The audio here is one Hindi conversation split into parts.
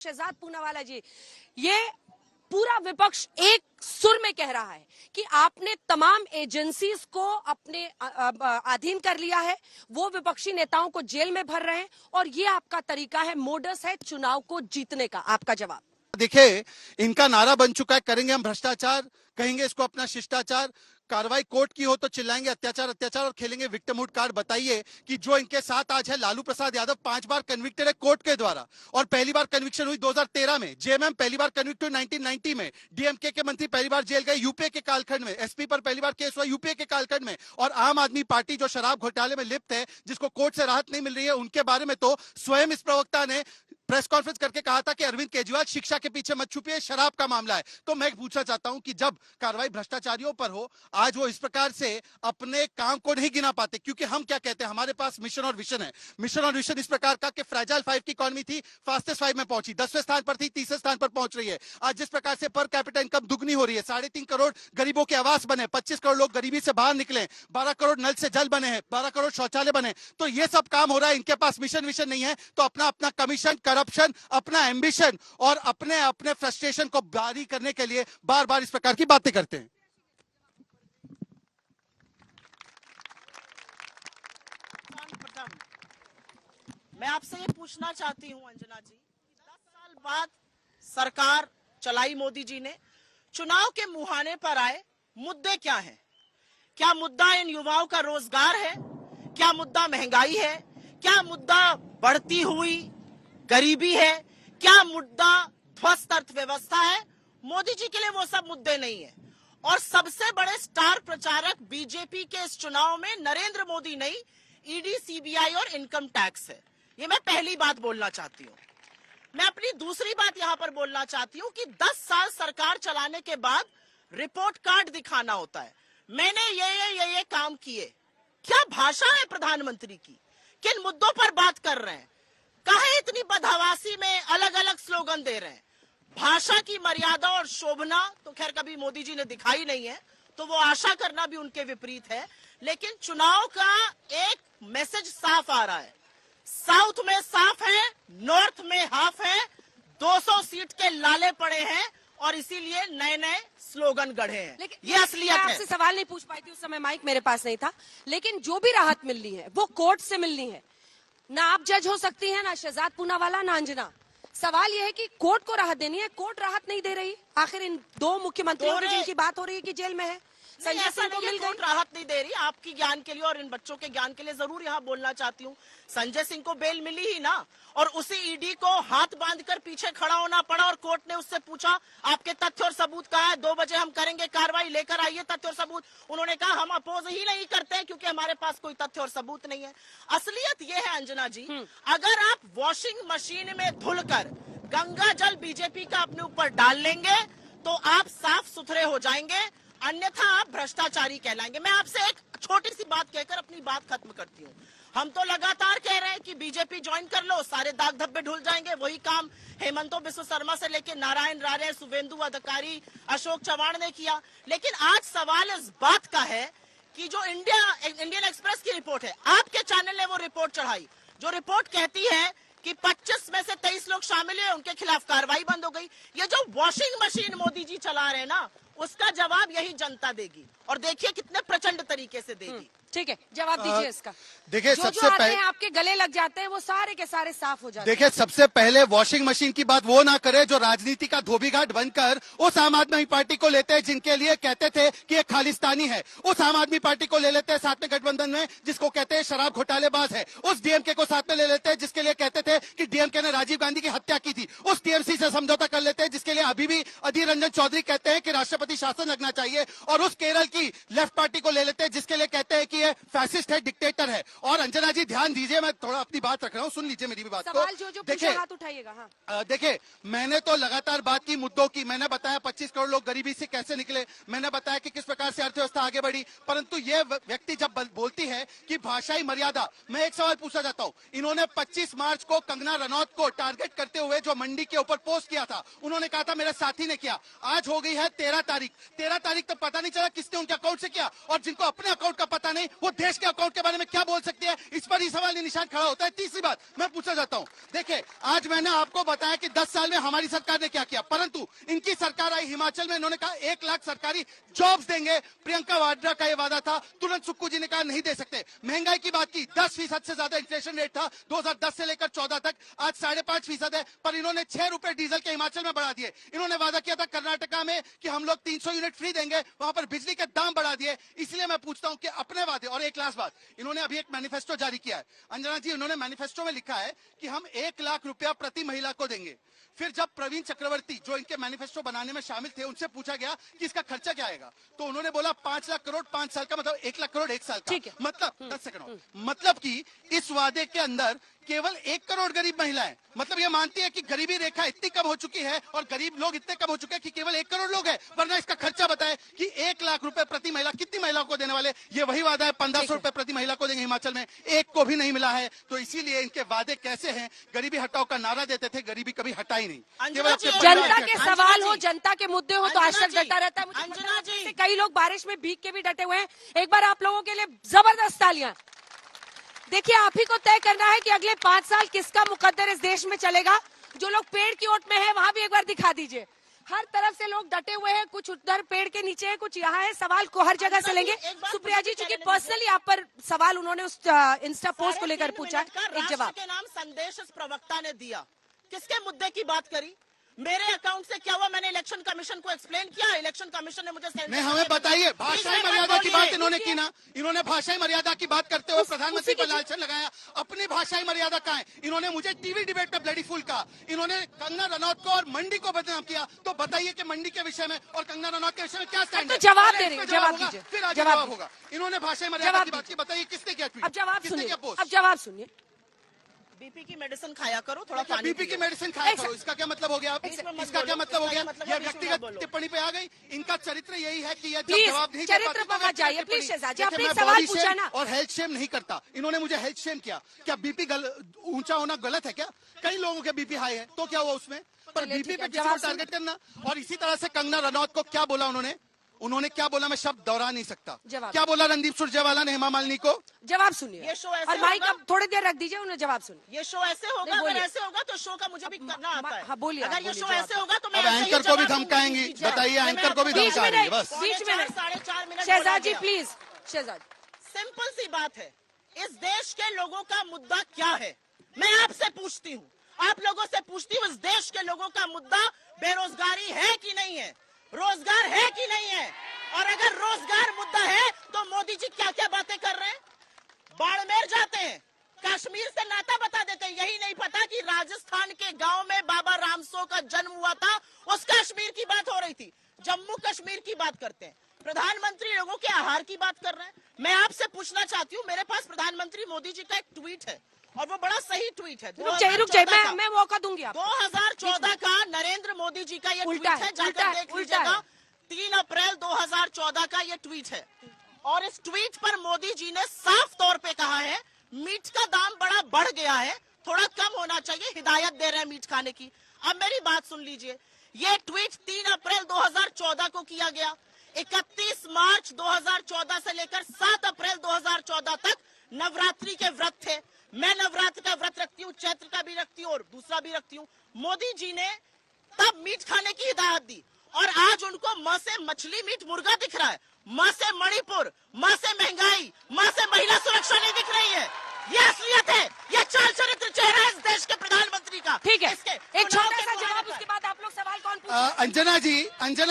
शहजाद पूनावाला जी, ये पूरा विपक्ष एक सुर में कह रहा है कि आपने तमाम एजेंसीज को अपने अधीन कर लिया है, वो विपक्षी नेताओं को जेल में भर रहे हैं और ये आपका तरीका है, मोडस है चुनाव को जीतने का। आपका जवाब? देखिए, इनका नारा बन चुका है, करेंगे हम भ्रष्टाचार, कहेंगे इसको अपना शिष्टाचार, कार्रवाई कोर्ट की हो तो चिल्लाएंगे अत्याचार अत्याचार और खेलेंगे विक्टिमहुड कार्ड। बताइए कि जो इनके साथ आज है, लालू प्रसाद यादव 5 बार कन्विक्टेड है कोर्ट के द्वारा और पहली बार कन्विक्शन हुई 2013 में, जेएमएम पहली बार कन्विक्ट हुई 1990 में, डीएमके के मंत्री पहली बार जेल गए यूपीए के कालखंड में, एसपी पर पहली बार केस हुआ यूपीए के कालखंड में, और आम आदमी पार्टी जो शराब घोटाले में लिप्त है, जिसको कोर्ट से राहत नहीं मिल रही है, उनके बारे में तो स्वयं इस प्रवक्ता ने प्रेस कॉन्फ्रेंस करके कहा था कि अरविंद केजरीवाल शिक्षा के पीछे मत छुपिए, शराब का मामला है। तो मैं पूछना चाहता हूं कि जब कार्रवाई भ्रष्टाचारियों पर हो, आज वो इस प्रकार से अपने काम को नहीं गिना पाते, क्योंकि हम क्या कहते हैं, हमारे पास मिशन और विजन है। मिशन और विजन इस प्रकार का कि फ्रैजाइल 5 की इकोनॉमी थी, फास्टेस्ट 5 में पहुंची, 10वें स्थान पर थी, 30वें स्थान पर पहुंच रही है। आज जिस प्रकार से पर कैपिटा इनकम दुगनी हो रही है, 3.5 करोड़ गरीबों के आवास बने, 25 करोड़ लोग गरीबी से बाहर निकले, 12 करोड़ नल से जल बने हैं, 12 करोड़ शौचालय बने, तो ये सब काम हो रहा है। इनके पास मिशन विजन नहीं है, तो अपना अपना कमीशन, करप्शन, अपना एम्बिशन और अपने अपने फ्रस्ट्रेशन को जारी करने के लिए बार बार इस प्रकार की बातें करते हैं। मैं आपसे ये पूछना चाहती हूं अंजना जी, 10 साल बाद सरकार चलाई मोदी जी ने, चुनाव के मुहाने पर आए, मुद्दे क्या हैं? क्या मुद्दा इन युवाओं का रोजगार है? क्या मुद्दा महंगाई है? क्या मुद्दा बढ़ती हुई गरीबी है? क्या मुद्दा ध्वस्त अर्थव्यवस्था है? मोदी जी के लिए वो सब मुद्दे नहीं है। और सबसे बड़े स्टार प्रचारक बीजेपी के इस चुनाव में नरेंद्र मोदी नहीं, ईडी, सीबीआई और इनकम टैक्स है। ये मैं पहली बात बोलना चाहती हूँ। मैं अपनी दूसरी बात यहाँ पर बोलना चाहती हूँ कि 10 साल सरकार चलाने के बाद रिपोर्ट कार्ड दिखाना होता है, मैंने ये काम किए। क्या भाषा है प्रधानमंत्री की? किन मुद्दों पर बात कर रहे हैं? काहे इतनी बदहवासी में अलग अलग स्लोगन दे रहे हैं? भाषा की मर्यादा और शोभना तो खैर कभी मोदी जी ने दिखाई नहीं है, तो वो आशा करना भी उनके विपरीत है। लेकिन चुनाव का एक मैसेज साफ आ रहा है, साउथ में साफ है, नॉर्थ में हाफ है, 200 सीट के लाले पड़े हैं और इसीलिए नए नए स्लोगन गढ़े हैं। लेकिन ये असलियत है। आपसे सवाल नहीं पूछ पाई थी, उस समय माइक मेरे पास नहीं था, लेकिन जो भी राहत मिलनी है वो कोर्ट से मिलनी है। ना आप जज हो सकती हैं, ना शहजाद पूनावाला, ना अंजना। सवाल यह है कि कोर्ट को राहत देनी है, कोर्ट राहत नहीं दे रही। आखिर इन 2 मुख्यमंत्रियों की जिनकी बात हो रही है कि जेल में है, संजय सिंह को मिल गई, राहत नहीं दे रही। आपकी ज्ञान के लिए और इन बच्चों के ज्ञान के लिए जरूर यहाँ बोलना चाहती हूँ, संजय सिंह को बेल मिली ही ना, और उसी ईडी को हाथ बांधकर पीछे खड़ा होना पड़ा और कोर्ट ने उससे पूछा आपके तथ्य और सबूत कहाँ है, 2 बजे हम करेंगे कार्रवाई, लेकर आइए तथ्य और सबूत। उन्होंने कहा हम अपोज ही नहीं करते हैं क्योंकि हमारे पास कोई तथ्य और सबूत नहीं है। असलियत ये है अंजना जी, अगर आप वॉशिंग मशीन में धुलकर गंगा जल बीजेपी का अपने ऊपर डाल लेंगे तो आप साफ सुथरे हो जाएंगे, अन्यथा आप भ्रष्टाचारी कहलाएंगे। मैं आपसे एक छोटी सी बात कहकर अपनी बात खत्म करती हूँ। हम तो लगातार कह रहे हैं कि बीजेपी ज्वाइन कर लो, सारे दाग धब्बे ढुल जाएंगे। वही काम हेमंतो बिस्व शर्मा से लेकर नारायण राणे, शुभेंदु अधिकारी, अशोक चव्हाण ने किया। लेकिन आज सवाल इस बात का है कि जो इंडियन एक्सप्रेस की रिपोर्ट है, आपके चैनल ने वो रिपोर्ट चढ़ाई, जो रिपोर्ट कहती है कि 25 में से 23 लोग शामिल हैं, उनके खिलाफ कार्रवाई बंद हो गई। ये जो वॉशिंग मशीन मोदी जी चला रहे हैं ना, उसका जवाब यही जनता देगी, और देखिए कितने प्रचंड तरीके से देगी। ठीक है, जवाब दीजिए इसका। देखिए, सबसे पहले आपके गले लग जाते हैं वो सारे के सारे साफ हो जाते हैं। देखिए, सबसे पहले वॉशिंग मशीन की बात वो ना करे जो राजनीति का धोबी घाट बनकर उस आम आदमी पार्टी को लेते हैं जिनके लिए कहते थे कि ये खालिस्तानी है, उस आम आदमी पार्टी को ले लेते हैं साथ में गठबंधन में जिसको कहते हैं शराब घोटालेबाज है, उस डीएमके को साथ में ले लेते हैं जिसके लिए कहते थे कि डीएमके ने राजीव गांधी की हत्या की थी, उस टीएमसी से समझौता कर लेते हैं जिसके लिए अभी भी अधीर रंजन चौधरी कहते हैं कि राष्ट्रपति शासन लगना चाहिए, और उस केरल की लेफ्ट पार्टी को ले लेते हैं जिसके लिए कहते हैं कि ये फैसिस्ट है, डिक्टेटर है। और अंजना जी ध्यान दीजिए, मैं थोड़ा अपनी बात रख रहा हूँ, सुन लीजिए मेरी भी बात को। देखिए, हाथ उठाइएगा। हाँ, देखिए, मैंने तो लगातार बात की मुद्दों की, मैंने बताया 25 करोड़ लोग गरीबी से कैसे निकले, मैंने बताया कि किस प्रकार से अर्थव्यवस्था आगे बढ़ी, परंतु ये व्यक्ति जब बोलती है कि भाषाई मर्यादा, मैं एक सवाल पूछना चाहता हूँ। इन्होंने 25 मार्च को कंगना रनौत को टारगेट करते हुए जो मंडी के ऊपर पोस्ट किया था, उन्होंने कहा था मेरे साथी ने किया। आज हो गई है 13 तारीख, 13 तारीख तक पता नहीं चला किसने उनके अकाउंट से किया, और जिनको अपने अकाउंट का पता नहीं वो देश के अकाउंट के बारे में क्या बोल सकती है, इस पर ही सवाल निशान खड़ा होता है। तीसरी बात मैं पूछना चाहता हूं, देखिए आज मैंने आपको बताया कि 10 साल में हमारी सरकार ने क्या किया, परंतु इनकी सरकार आई हिमाचल में, इन्होंने कहा 1 लाख सरकारी जॉब्स देंगे। प्रियंका वाड्रा का ये वादा था, तुरंत सुक्कू जी ने कहा नहीं दे सकते। महंगाई की बात की, 10% से ज्यादा इन्फ्लेशन रेट था 2010 से लेकर 14 तक, आज 5.5% है, पर इन्होंने 6 रुपए डीजल के हिमाचल में बढ़ा दिए। इन्होंने वादा किया था कर्नाटका में कि हम लोग 300 यूनिट फ्री देंगे, वहां पर बिजली के दाम बढ़ा दिए। इसलिए मैं पूछता हूं कि अपने वादे, और एक लास्ट बात, इन्होंने अभी एक मैनिफेस्टो जारी किया है अंजना जी, इन्होंने मैनिफेस्टो में लिखा है कि हम 1 लाख रुपया प्रति महिला को देंगे। फिर जब प्रवीण चक्रवर्ती जो इनके मैनिफेस्टो बनाने में शामिल थे, उनसे पूछा गया कि इसका खर्चा क्या आएगा, तो उन्होंने बोला 5 लाख करोड़ 5 साल का, मतलब 1 लाख करोड़ 1 साल का। मतलब 10 सेकंड, मतलब कि इस वादे के अंदर केवल 1 करोड़ गरीब महिलाएं, मतलब ये मानती है कि गरीबी रेखा इतनी कम हो चुकी है और गरीब लोग इतने कम हो चुके हैं कि केवल 1 करोड़ लोग हैं। वरना इसका खर्चा बताए कि 1 लाख रुपए प्रति महिला, कितनी महिलाओं को देने वाले, ये वही वादा है 1500 रुपए प्रति महिला को देंगे, हिमाचल में एक को भी नहीं मिला है। तो इसीलिए इनके वादे कैसे हैं, गरीबी हटाओ का नारा देते थे, गरीबी कभी हटा ही नहीं, केवल अपने जनता के सवाल हो, जनता के मुद्दे हो तो आज तक डटा रहता है। मुझे अंजना पता है जी। कि कई लोग बारिश में भीग के भी डटे हुए हैं। एक बार आप लोगों के लिए जबरदस्त तालियां। देखिए आप ही को तय करना है कि अगले 5 साल किसका मुकद्दर इस देश में चलेगा। जो लोग पेड़ की ओट में है वहां भी एक बार दिखा दीजिए। हर तरफ से लोग डटे हुए हैं, कुछ उधर पेड़ के नीचे है, कुछ यहाँ है। सवाल को हर जगह से लेंगे। सुप्रिया जी, चूंकि पर्सनली आप पर सवाल उन्होंने उस इंस्टा पोस्ट को लेकर पूछा, एक जवाब के नाम संदेश इस प्रवक्ता ने दिया, किसके मुद्दे की बात करी, मेरे अकाउंट से क्या हुआ, मैंने इलेक्शन कमीशन को एक्सप्लेन किया, इलेक्शन कमिश्नर ने मुझे नहीं, हमें बताइए। भाषाई मर्यादा की बात इन्होंने की ना, इन्होंने भाषाई मर्यादा की बात करते हुए प्रधानमंत्री पर लालचन लगाया। अपनी भाषाई मर्यादा कहाँ है? इन्होंने मुझे टीवी डिबेट में ब्लडी फूल कहा, इन्होंने कंगना रनौत को और मंडी को बदनाम किया। तो बताइए कि मंडी के विषय में और कंगना रनौत के विषय में क्या स्टैंड है? जवाब दे रही हूँ, जवाब दीजिए, फिर आगे जवाब होगा। इन्होंने भाषाई मर्यादा की बात की, बताइए किसने किया ट्वीट? अब जवाब किसने सुनिए, किया पोस्ट? अब जवाब सुनिए। बीपी की मेडिसिन खाया करो, थोड़ा पानी बीपी की पियो। मेडिसिन खाया करो, इसका क्या मतलब हो गया? इसका क्या मतलब हो गया? मतलब ये बीच में मत व्यक्तिगत बोलो। टिप्पणी पे आ गई। इनका चरित्र यही है कि ये जब प्लीज, जवाब नहीं दे चरित्र पाते तो पर मत जाइए, व्यक्तिगत प्लीज शहजाद जी, देखिए, आपने मैं एक सवाल body पूछा shame ना। और हेल्थ शेम नहीं करता। इन्होंने मुझे हेल्थ शेम किया। क्या बीपी ऊंचा होना गलत है क्या? कई लोगों के बीपी हाई है, तो क्या हुआ उसमें? पर चलिए, बीपी ठीक पे है, किसी को जवाब टारगेट करना। और इसी तरह से कंगना रनौत को क्या बोला उन्होंने क्या बोला, मैं शब्द दोहरा नहीं सकता। जवाब। क्या बोला रणदीप सुरजेवाला ने हेमा मालिनी को? जवाब सुनिए। ये शो ऐसे और माइक होगा? अब थोड़ी देर रख दीजिए, उन्हें जवाब सुनिए। ये शो ऐसे होगा, नहीं, अगर बोलिए। ऐसे होगा तो शो का मुझे भी करना आता है। हाँ, बोलिए, अगर आप ये बोलिए, शो जवाब। ऐसे होगा तो मैं अब ऐसे ही एंकर को भी जवाब धमकाएंगी, दूंगी। बताइए, एंकर को भी बीच में धमका रही है नहीं, बस। बीच में नहीं। 4.5 मिनट शहजाद जी बोला गया। प्लीज, शहजाद। सिंपल सी बात है, इस देश के लोगों का मुद्दा क्या है, मैं आपसे पूछती हूँ, आप लोगों से पूछती हूँ, इस देश के लोगों का मुद्दा बेरोजगारी है कि नहीं है, रोजगार है कि नहीं है? और अगर रोजगार मुद्दा है तो मोदी जी क्या क्या बातें कर रहे हैं? बाड़मेर जाते हैं, कश्मीर से नाता बता देते हैं, यही नहीं पता कि राजस्थान के गांव में बाबा रामसो का जन्म हुआ था, उस कश्मीर की बात हो रही थी। जम्मू कश्मीर की बात करते हैं, प्रधानमंत्री लोगों के आहार की बात कर रहे हैं। मैं आपसे पूछना चाहती हूँ, मेरे पास प्रधानमंत्री मोदी जी का एक ट्वीट है और वो बड़ा सही ट्वीट है। रुक जाइए, मैं मौका दूंगी आपको। 2014 का नरेंद्र मोदी जी का ये ट्वीट उल्टा है, है, जाकर उल्टा है, देख उल्टा लीजिएगा। है। 3 अप्रैल 2014 का ये ट्वीट है और इस ट्वीट पर मोदी जी ने साफ तौर पे कहा है, मीट का दाम बड़ा बढ़ गया है, थोड़ा कम होना चाहिए, हिदायत दे रहे हैं मीट खाने की। अब मेरी बात सुन लीजिए, ये ट्वीट 3 अप्रैल 2014 को किया गया। 31 मार्च 2014 से लेकर 7 अप्रैल 2014 तक नवरात्रि के व्रत थे। मैं नवरात्र का व्रत रखती हूँ, चैत्र का भी रखती हूँ और दूसरा भी रखती हूँ। मोदी जी ने तब मीट खाने की हिदायत दी और आज उनको माँ से मछली मीट मुर्गा दिख रहा है, माँ से मणिपुर, माँ से महंगाई, माँ से महिला सुरक्षा नहीं दिख रही है। ये असलियत है, ये चाल चरित्र चेहरा है इस देश के प्रधानमंत्री का। ठीक है, इसके एक चुनाव छोटा के सा मुहाने जवाब, पर। उसके बाद आप लोग सवाल कौन अंजना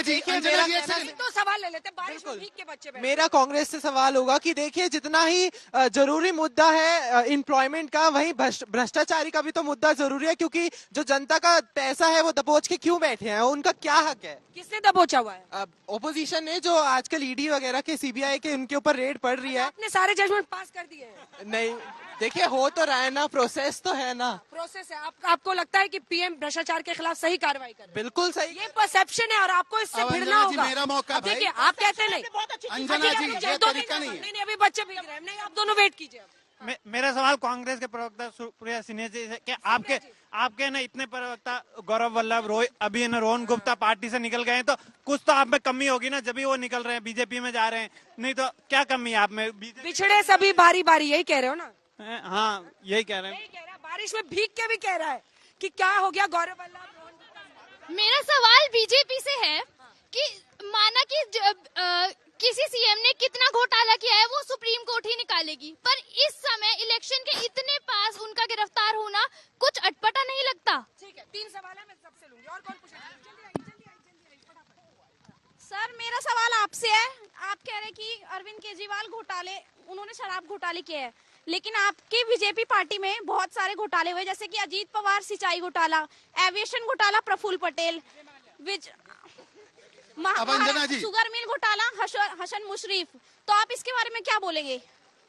जी पूछेंगे? तो सवाल ले लेते हैं, बारिश में भीग के बच्चे बैठे। मेरा कांग्रेस से सवाल होगा कि देखिए, जितना ही जरूरी मुद्दा है एम्प्लॉयमेंट का, वहीं भ्रष्टाचारी का भी तो मुद्दा जरूरी है, क्योंकि जो जनता का पैसा है वो दबोच के क्यों बैठे हैं, उनका क्या हक है? किसने दबोचा हुआ है? ओपोजिशन ने, जो आजकल ईडी वगैरह के, सीबीआई के, उनके ऊपर रेड पड़ रही है। आपने सारे जजमेंट पास कर दिए हैं। नहीं, देखिए हो तो रहा है ना, प्रोसेस तो है ना। प्रोसेस है। आपको लगता है कि पीएम भ्रष्टाचार के खिलाफ सही कार्रवाई कर रहे हैं? बिल्कुल सही। ये परसेप्शन है और आपको इससे अब भिड़ना अंजना जी, होगा। मेरा मौका अब है देखिए, भाई। आप कहते नहीं, बहुत अच्छी चीज़ अंजना है। जी, ये तरीका नहीं है। नहीं, अभी बच्चे भीग रहे हैं। नहीं, आप दोनों वेट कीजिए। मेरा सवाल कांग्रेस के प्रवक्ता सुप्रिया सिन्हा जी से कि आपके ना इतने प्रवक्ता गौरव वल्लभ रोहित अभी ना रोहन गुप्ता पार्टी से निकल गए हैं, तो कुछ तो आप में कमी होगी ना, जब भी वो निकल रहे हैं बीजेपी में जा रहे हैं, नहीं तो क्या कमी है आप में? बिछड़े सभी बारी बारी, यही कह रहे हो ना? हाँ यही कह रहे हैं। यही कह रहा है, बारिश में भीग के भी कह रहा है कि क्या हो गया गौरव वल्लभ रोहन गुप्ता। मेरा सवाल बीजेपी से है कि माना कि किसी सीएम ने कितना घोटाला किया है वो सुप्रीम कोर्ट ही निकालेगी, पर इस समय इलेक्शन के इतने पास उनका गिरफ्तार होना कुछ अटपटा नहीं लगता? ठीक है, 3 सवाल है, मैं सबसे लूंगी। और कौन पूछेगा? जल्दी आई, फटाफट। सर मेरा सवाल आपसे है, आप कह रहे कि अरविंद केजरीवाल घोटाले, उन्होंने शराब घोटाले किए हैं, लेकिन आपकी बीजेपी पार्टी में बहुत सारे घोटाले हुए, जैसे कि अजीत पवार सिंचाई घोटाला, एविएशन घोटाला प्रफुल्ल पटेल, अब अंजना जी। शुगर मिल घोटाला हसन मुशरीफ, तो आप इसके बारे में क्या बोलेंगे?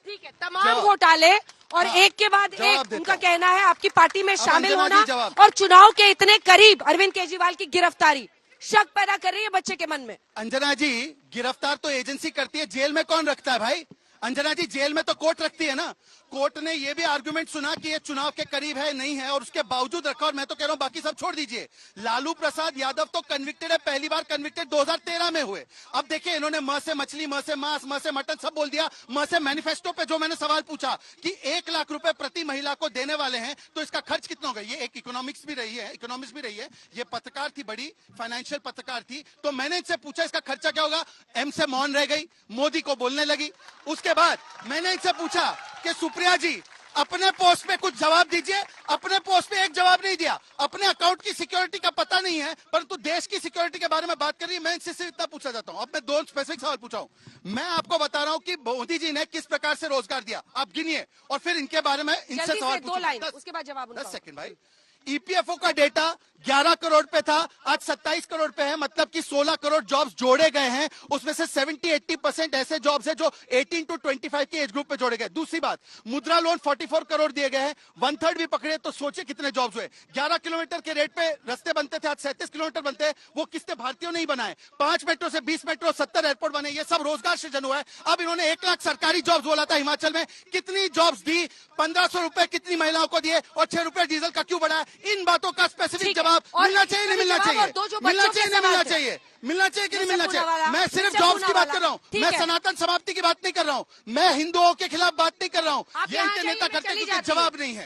ठीक है, तमाम घोटाले और एक के बाद एक उनका कहना है आपकी पार्टी में शामिल होना और चुनाव के इतने करीब अरविंद केजरीवाल की गिरफ्तारी शक पैदा कर रही है बच्चे के मन में। अंजना जी, गिरफ्तार तो एजेंसी करती है, जेल में कौन रखता है भाई? अंजना जी, जेल में तो कोर्ट रखती है ना। कोर्ट ने ये भी आर्गुमेंट सुना कि ये चुनाव के करीब है नहीं है, और उसके बावजूद रखा। और मैं तो कह रहा हूं बाकी सब छोड़ दीजिए, लालू प्रसाद यादव तो कन्विक्टेड है, पहली बार कन्विक्टेड 2013 में हुए। अब देखिए, इन्होंने म से मछली, म से मांस, म से मटन सब बोल दिया। म से मैनिफेस्टो पे जो मैंने सवाल पूछा कि 1 लाख रुपए प्रति महिला को देने वाले हैं, तो इसका खर्च कितना होगा? ये एक इकोनॉमिक्स भी रही है, ये पत्रकार थी, बड़ी फाइनेंशियल पत्रकार थी, तो मैंने इनसे पूछा इसका खर्चा क्या होगा। एम से मौन रह गई, मोदी को बोलने लगी। उसके बाद मैंने इनसे पूछा कि सुप्रिया जी, अपने पोस्ट पे कुछ जवाब दीजिए। अपने पोस्ट पे एक जवाब नहीं दिया। अपने अकाउंट की सिक्योरिटी का पता नहीं है, परंतु देश की सिक्योरिटी के बारे में बात कर रही है। मैं इनसे सिर्फ इतना पूछना चाहता हूं। अब मैं 2 स्पेसिफिक सवाल पूछा हूं। मैं आपको बता रहा हूं कि मोदी जी ने किस प्रकार से रोजगार दिया, आप गिनिए, और फिर इनके बारे में इनसे सवाल 2 लाइन, उसके बाद जवाब। 10 सेकंड भाई। ईपीएफओ का डेटा 11 करोड़ पे था, आज 27 करोड़ पे है, मतलब कि 16 करोड़ जॉब्स जोड़े गए हैं। उसमें से 70-80% ऐसे जॉब्स हैं जो 18 to 25 की एज ग्रुप पे जोड़े गए। दूसरी बात, मुद्रा लोन 44 करोड़ दिए गए हैं, 1/3 भी पकड़े तो सोचे कितने जॉब्स हुए। 11 किलोमीटर के रेट पे रास्ते बनते थे, आज 37 किलोमीटर बनते हैं। वो किसने? भारतीयों नहीं बनाए। 5 मेट्रो से 20 मेट्रो, 70 एयरपोर्ट बने, ये सब रोजगार सृजन हुआ है। अब इन्होंने 1 लाख सरकारी जॉब्स बोला था हिमाचल में, कितनी जॉब्स दी? 1500 रुपए कितनी महिलाओं को दिए, और 6 रुपए डीजल का क्यों बढ़ाया? इन बातों का स्पेसिफिक जवाब मिलना चाहिए, नहीं मिलना चाहिए? मिलना चाहिए, नहीं मिलना चाहिए? मिलना चाहिए कि नहीं मिलना चाहिए? मैं सिर्फ जॉब्स की बात कर रहा हूं, मैं सनातन समाप्ति की बात नहीं कर रहा हूं, मैं हिंदुओं के खिलाफ बात नहीं कर रहा हूं। ये इनके नेता करते हैं, जवाब नहीं है।